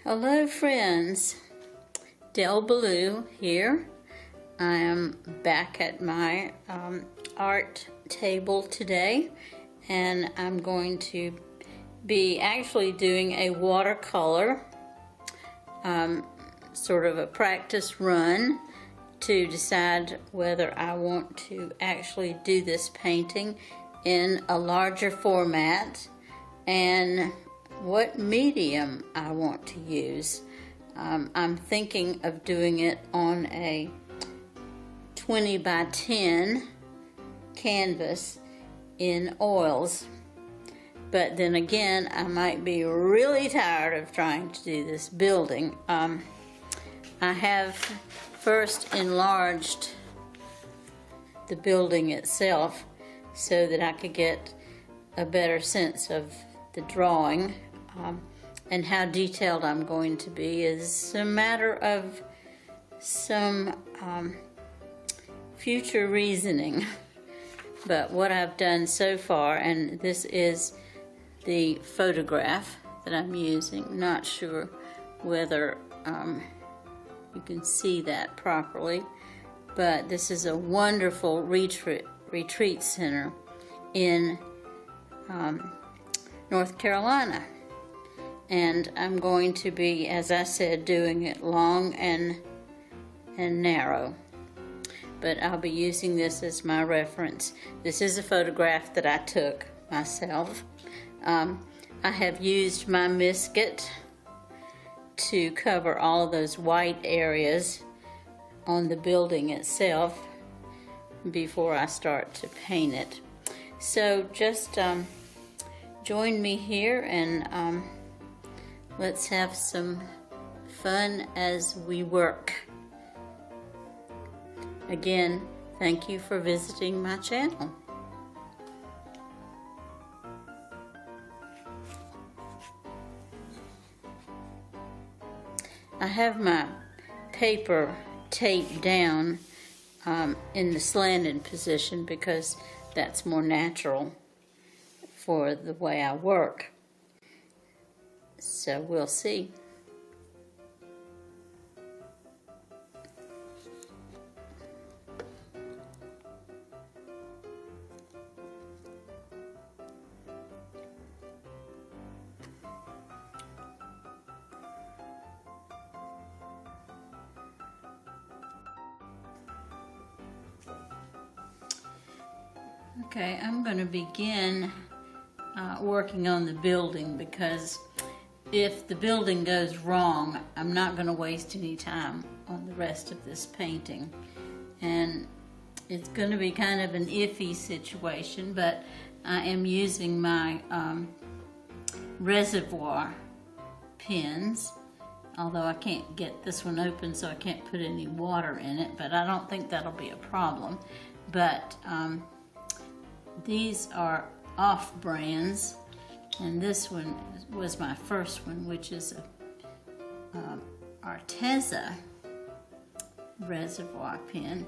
Hello friends, Del Ballou here. I am back at my art table today, and I'm going to be actually doing a watercolor, sort of a practice run to decide whether I want to actually do this painting in a larger format and what medium I want to use. I'm thinking of doing it on a 20 by 10 canvas in oils, but then again I might be really tired of trying to do this building. I have first enlarged the building itself so that I could get a better sense of the drawing, and how detailed I'm going to be is a matter of some future reasoning. But what I've done so far, and this is the photograph that I'm using, not sure whether you can see that properly, but this is a wonderful retreat center in North Carolina, and I'm going to be, as I said, doing it long and narrow, but I'll be using this as my reference. This is a photograph that I took myself. I have used my misket to cover all of those white areas on the building itself before I start to paint it. So just join me here and let's have some fun as we work. Again, thank you for visiting my channel. I have my paper taped down in the slanted position because that's more natural for the way I work. So we'll see. Okay, I'm going to begin working on the building, because if the building goes wrong, I'm not going to waste any time on the rest of this painting. And it's going to be kind of an iffy situation, but I am using my reservoir pens, although I can't get this one open, so I can't put any water in it, but I don't think that'll be a problem. But these are off brands, and this one was my first one, which is a Arteza reservoir pen.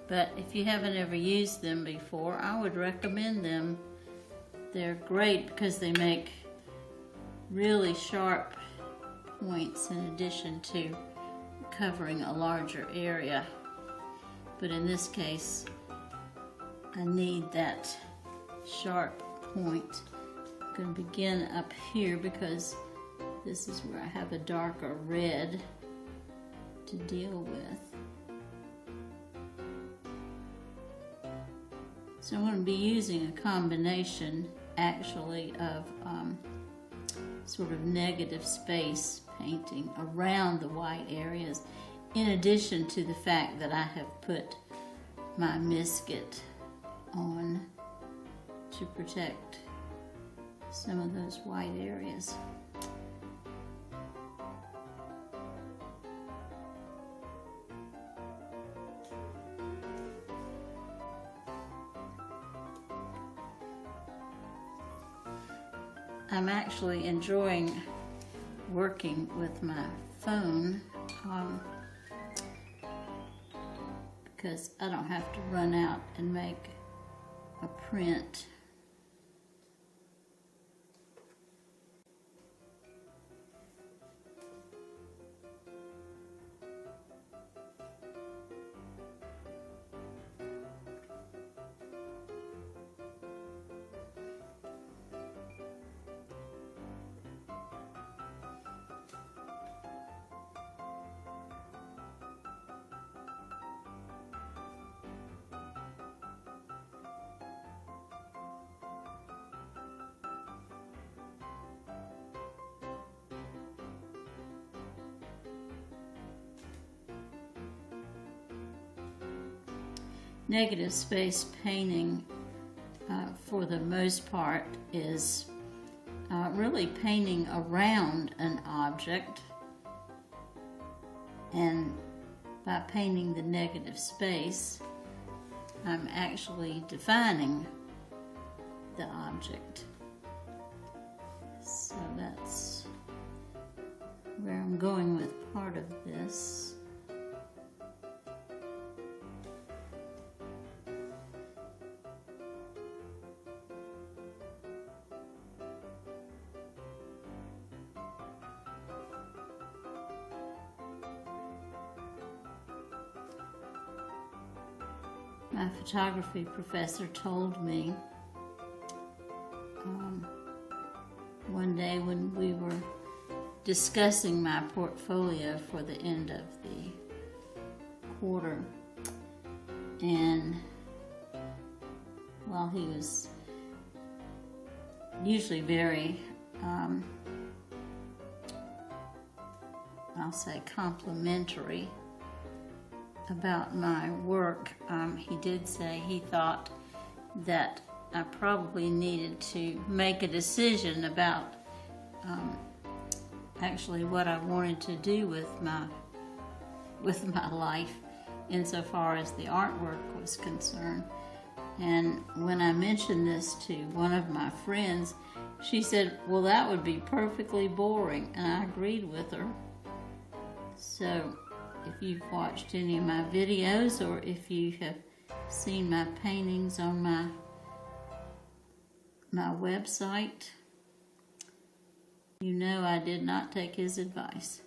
But if you haven't ever used them before, I would recommend them. They're great because they make really sharp points in addition to covering a larger area. But in this case, I need that sharp point. I'm going to begin up here because this is where I have a darker red to deal with. So I'm going to be using a combination actually of sort of negative space painting around the white areas, in addition to the fact that I have put my misket on to protect some of those white areas. I'm actually enjoying working with my phone because I don't have to run out and make a print. negative space painting, for the most part, is really painting around an object, and by painting the negative space, I'm actually defining the object. So that's where I'm going with part of this. My photography professor told me one day when we were discussing my portfolio for the end of the quarter, and while he was usually very, I'll say, complimentary about my work, he did say he thought that I probably needed to make a decision about actually what I wanted to do with my life insofar as the artwork was concerned. And when I mentioned this to one of my friends, she said, well, that would be perfectly boring, and I agreed with her. So if you've watched any of my videos, or if you have seen my paintings on my website, you know I did not take his advice.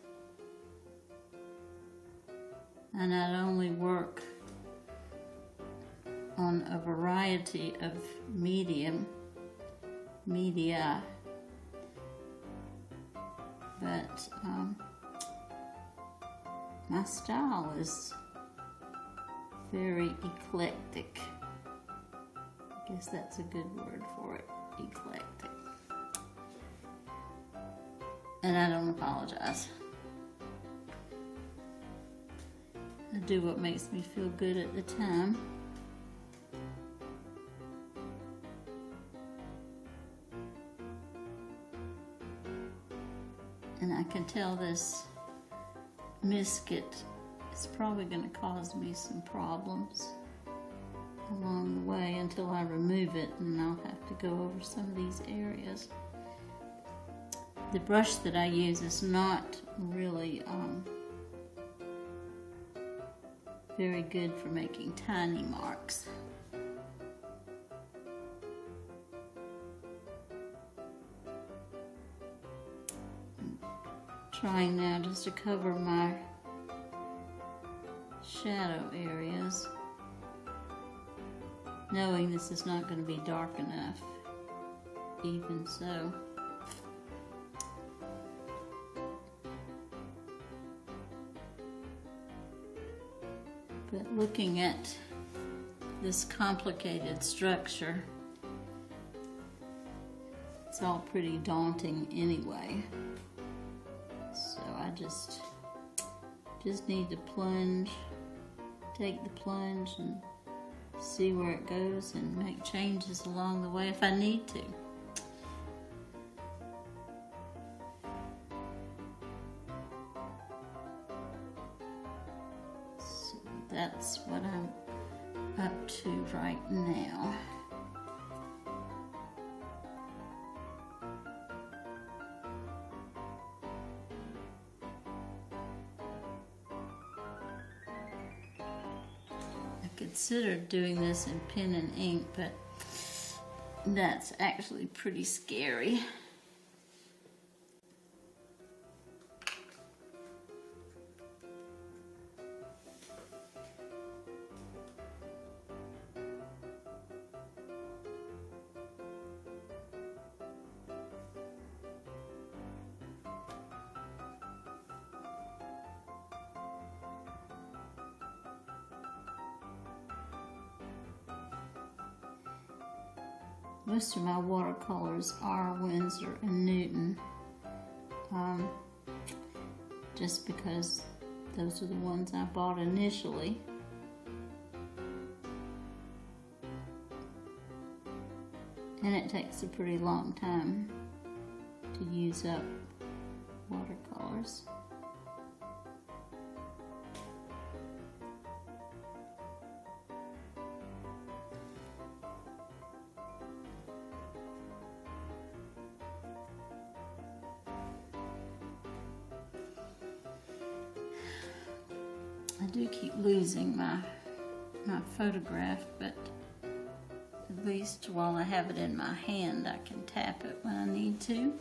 I not only work on a variety of media, but my style is very eclectic. I guess that's a good word for it, eclectic. And I don't apologize. I do what makes me feel good at the time. And I can tell this misket is probably going to cause me some problems along the way until I remove it, and I'll have to go over some of these areas. The brush that I use is not really very good for making tiny marks. Trying now just to cover my shadow areas, knowing this is not going to be dark enough, even so. But looking at this complicated structure, it's all pretty daunting anyway. So I just need to plunge, take the plunge and see where it goes and make changes along the way if I need to. So that's what I'm up to right now. Considered doing this in pen and ink, but that's actually pretty scary. Most of my watercolors are Winsor and Newton, just because those are the ones I bought initially. And it takes a pretty long time to use up watercolors. I do keep losing my photograph, but at least while I have it in my hand, I can tap it when I need to.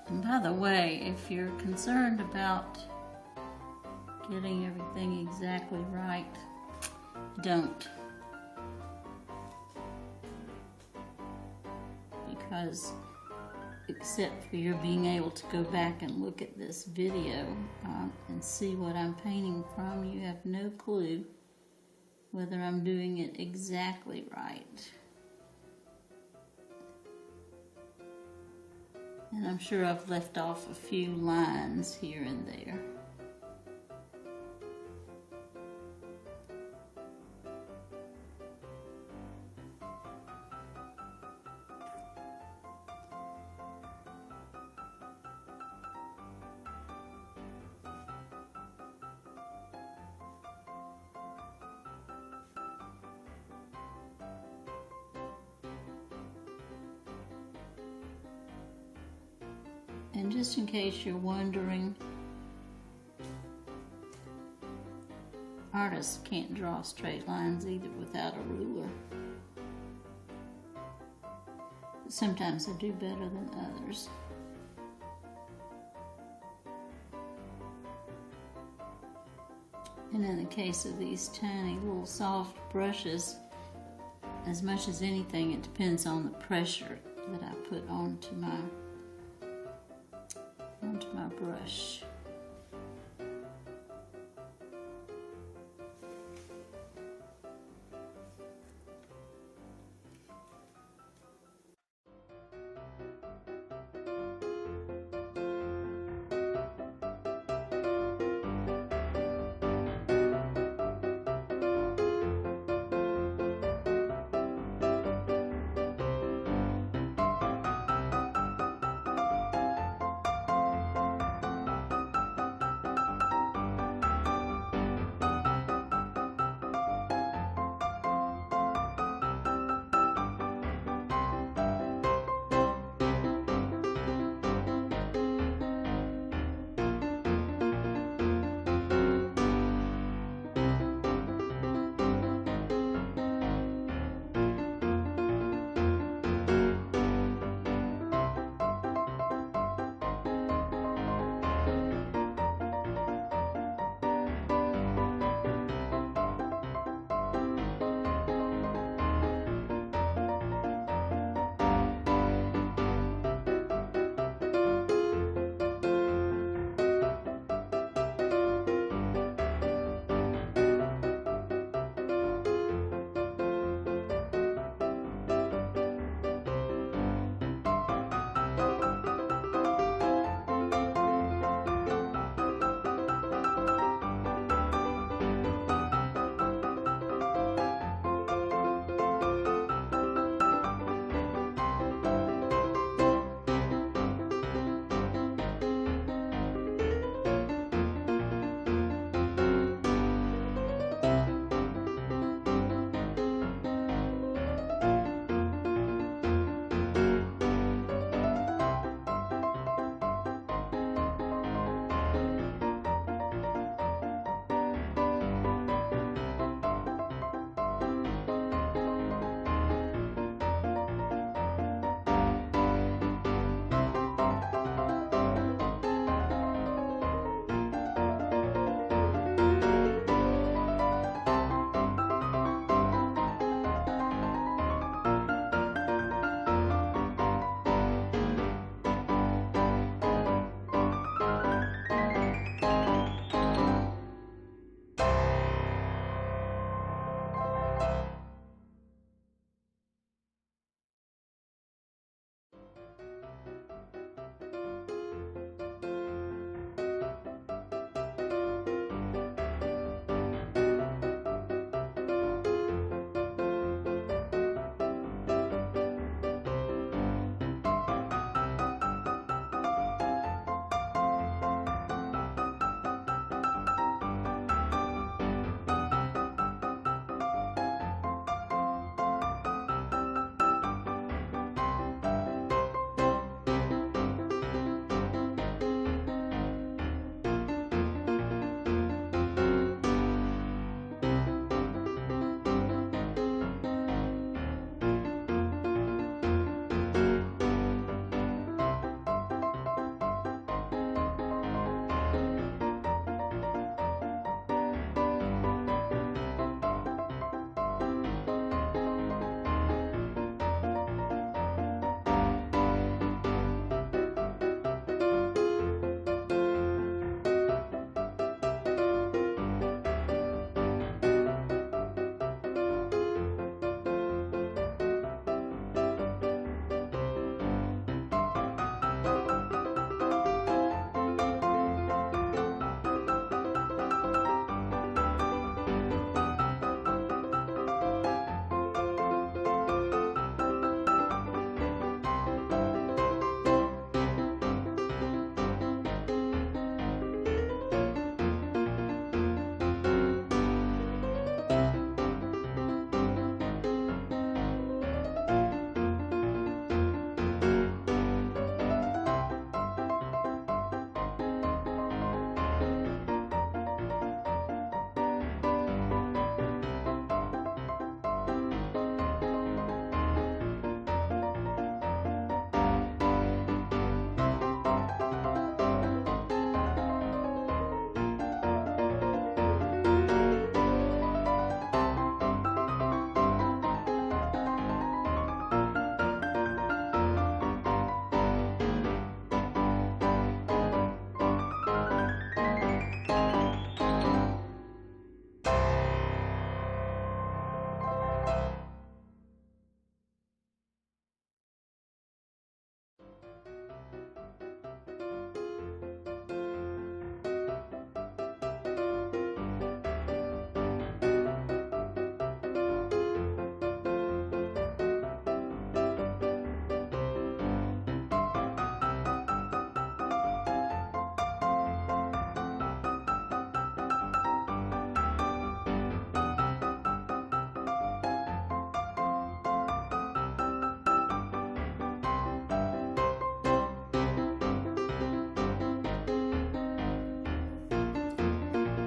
And by the way, if you're concerned about getting everything exactly right, don't. Because except for your being able to go back and look at this video and see what I'm painting from, you have no clue whether I'm doing it exactly right. And I'm sure I've left off a few lines here and there. And just in case you're wondering, artists can't draw straight lines either without a ruler. Sometimes I do better than others. And in the case of these tiny little soft brushes, as much as anything, it depends on the pressure that I put onto my brush.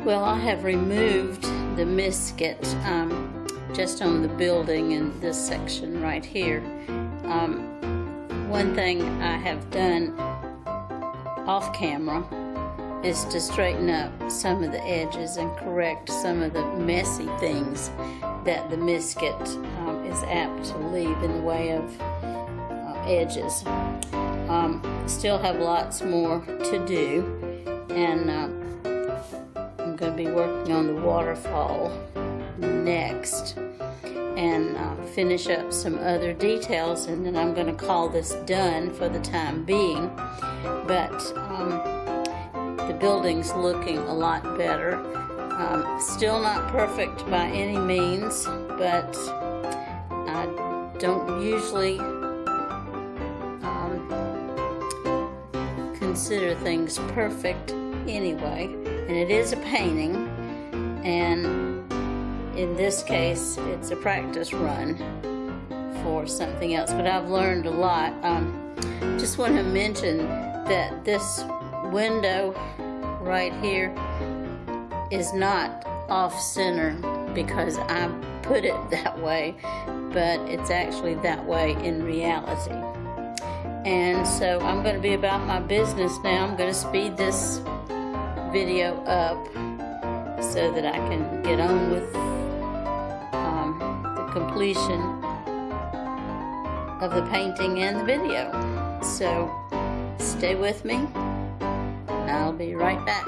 Well, I have removed the misket just on the building in this section right here. One thing I have done off camera is to straighten up some of the edges and correct some of the messy things that the misket is apt to leave in the way of edges. Still have lots more to do, and I'm going to be working on the waterfall next and finish up some other details, and then I'm going to call this done for the time being. But the building's looking a lot better. Still not perfect by any means, but I don't usually consider things perfect anyway, and it is a painting, and in this case it's a practice run for something else, but I've learned a lot. Just want to mention that this window right here is not off center because I put it that way, but it's actually that way in reality. And so I'm going to be about my business now. I'm going to speed this video up so that I can get on with the completion of the painting and the video. So stay with me. I'll be right back.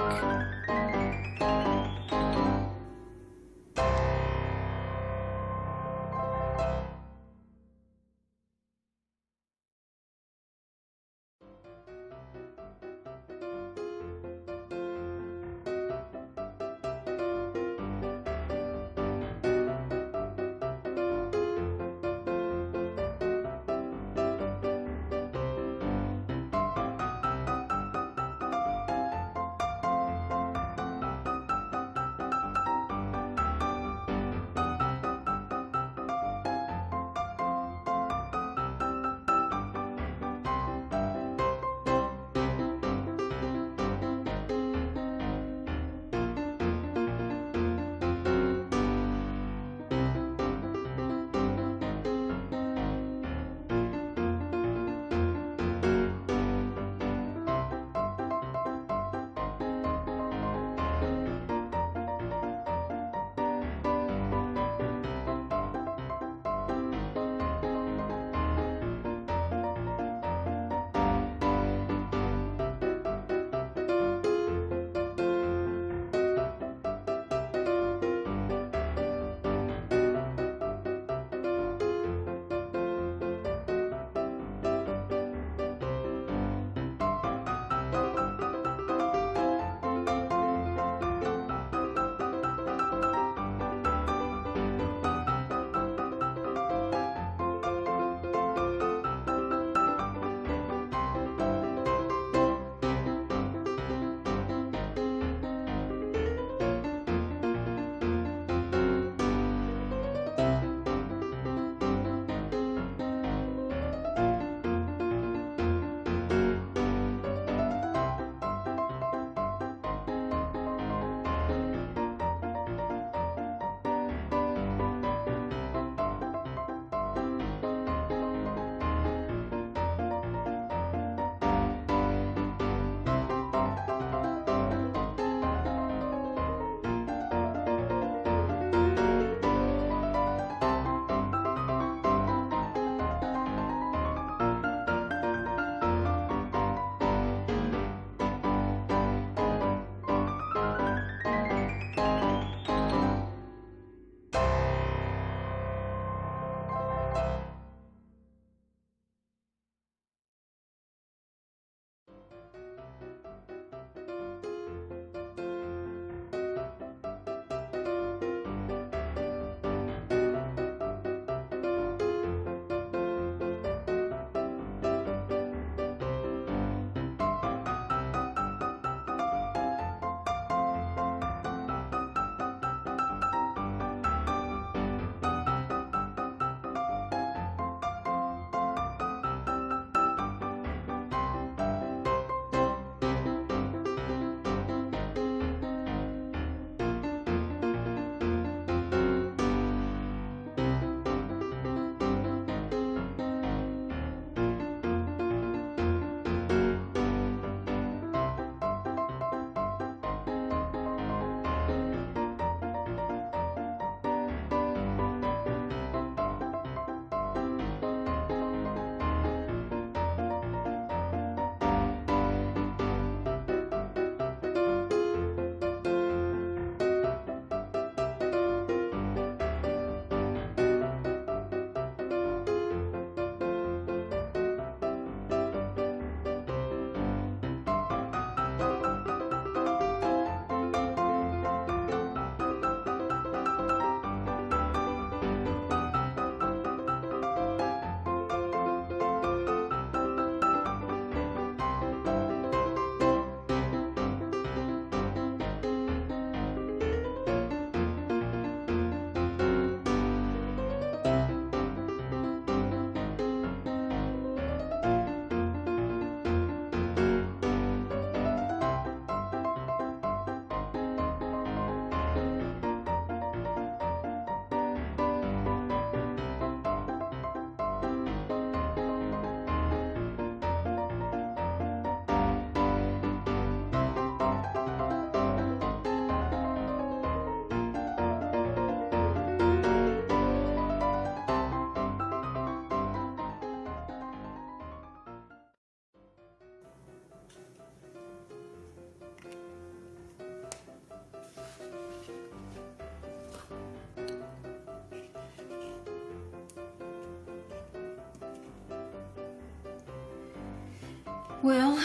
Well,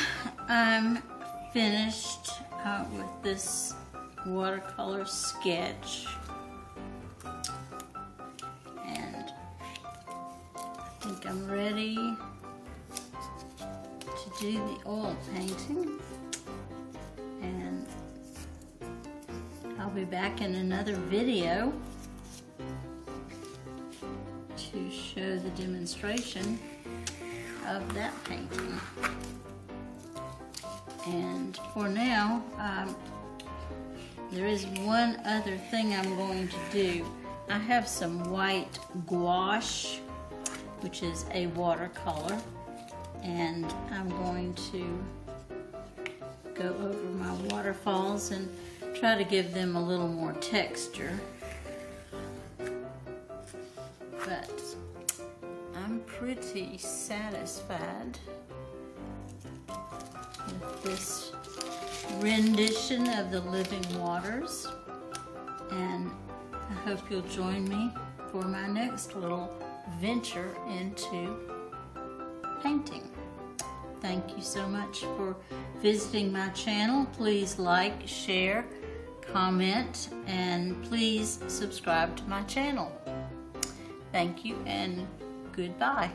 I'm finished with this watercolor sketch, and I think I'm ready to do the oil painting, and I'll be back in another video to show the demonstration of that painting. And for now, there is one other thing I'm going to do. I have some white gouache, which is a watercolor, and I'm going to go over my waterfalls and try to give them a little more texture. But I'm pretty satisfied with this rendition of the living waters, and I hope you'll join me for my next little venture into painting. Thank you so much for visiting my channel. Please like, share, comment, and please subscribe to my channel. Thank you and goodbye.